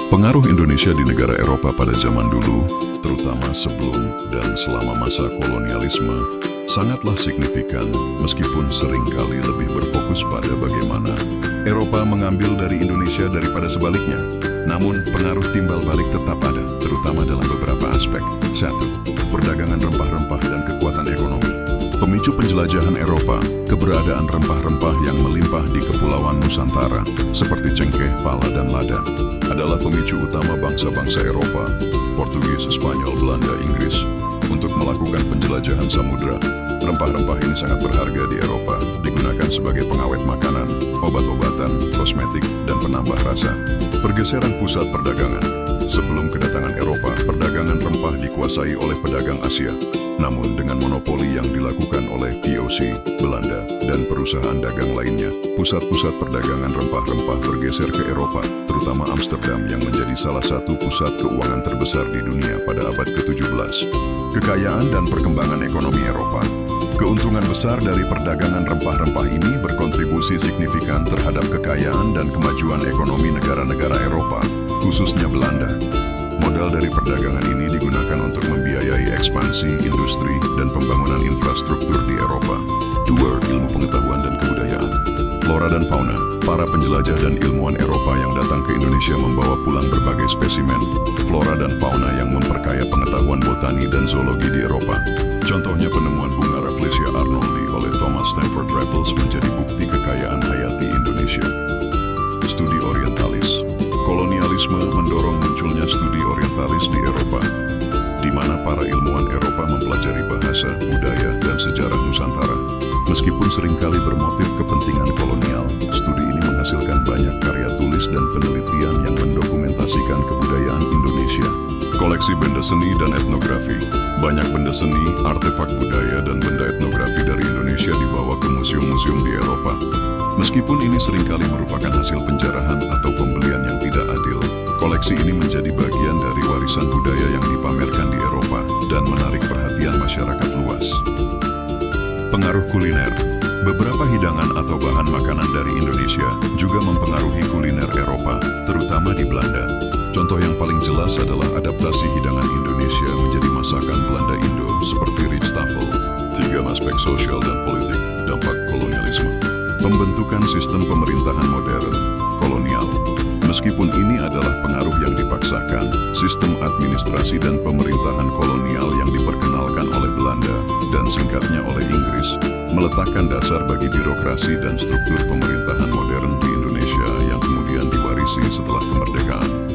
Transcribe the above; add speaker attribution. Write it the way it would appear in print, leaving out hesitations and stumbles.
Speaker 1: Pengaruh Indonesia di negara Eropa pada zaman dulu, terutama sebelum dan selama masa kolonialisme, sangatlah signifikan meskipun seringkali lebih berfokus pada bagaimana Eropa mengambil dari Indonesia daripada sebaliknya. Namun, pengaruh timbal balik tetap ada, terutama dalam beberapa aspek. 1. Perdagangan rempah-rempah dan kekuatan ekonomi. Pemicu penjelajahan Eropa, keberadaan rempah-rempah yang melimpah di Kepulauan Nusantara, seperti cengkeh, pala, dan lada, adalah pemicu utama bangsa-bangsa Eropa, Portugis, Spanyol, Belanda, Inggris, untuk melakukan penjelajahan samudra. Rempah-rempah ini sangat berharga di Eropa, digunakan sebagai pengawet makanan, obat-obatan, kosmetik, dan penambah rasa. Pergeseran pusat perdagangan. Sebelum kedatangan Eropa, perdagangan rempah dikuasai oleh pedagang Asia. Namun dengan monopoli yang dilakukan oleh VOC, Belanda, dan perusahaan dagang lainnya, pusat-pusat perdagangan rempah-rempah bergeser ke Eropa, terutama Amsterdam yang menjadi salah satu pusat keuangan terbesar di dunia pada abad ke-17. Kekayaan dan perkembangan ekonomi Eropa. Keuntungan besar dari perdagangan rempah-rempah ini berkontribusi signifikan terhadap kekayaan dan kemajuan ekonomi negara-negara Eropa, khususnya Belanda. Modal dari perdagangan ini digunakan untuk membiayai ekspansi, industri, dan pembangunan infrastruktur di Eropa. 2. Ilmu pengetahuan dan kebudayaan. Flora dan fauna. Para penjelajah dan ilmuwan Eropa yang datang ke Indonesia membawa pulang berbagai spesimen, flora dan fauna yang memperkaya pengetahuan botani dan zoologi di Eropa. Contohnya penemuan bunga Rafflesia arnoldi oleh Thomas Stamford Raffles menjadi bukti kekayaan hayati Indonesia. Studi orientalis. Kolonialisme mendorong munculnya studi orientalis di Eropa, di mana para ilmuwan Eropa mempelajari bahasa, budaya, dan sejarah Nusantara. Meskipun seringkali bermotif kepentingan kolonial, studi ini menghasilkan banyak karya tulis dan penelitian yang mendokumentasikan kebudayaan Indonesia. Koleksi benda seni dan etnografi. Banyak benda seni, artefak budaya, dan benda etnografi dari Indonesia dibawa ke museum-museum di Eropa. Meskipun ini seringkali merupakan hasil penjarahan atau pembelian yang tidak adil, koleksi ini menjadi bagian dari warisan budaya yang dipamerkan di Eropa dan menarik perhatian masyarakat luas. Pengaruh kuliner. Beberapa hidangan atau bahan makanan dari Indonesia juga mempengaruhi kuliner Eropa, terutama di Belanda. Contoh yang paling jelas adalah adaptasi hidangan Indonesia menjadi masakan Belanda Indo seperti Rijsttafel. 3. Aspek sosial dan politik, dampak kolonialisme. Pembentukan sistem pemerintahan modern, kolonial. Meskipun ini adalah pengaruh yang dipaksakan, sistem administrasi dan pemerintahan kolonial yang diperkenalkan oleh Belanda dan singkatnya oleh Inggris, meletakkan dasar bagi birokrasi dan struktur pemerintahan modern di Indonesia yang kemudian diwarisi setelah kemerdekaan.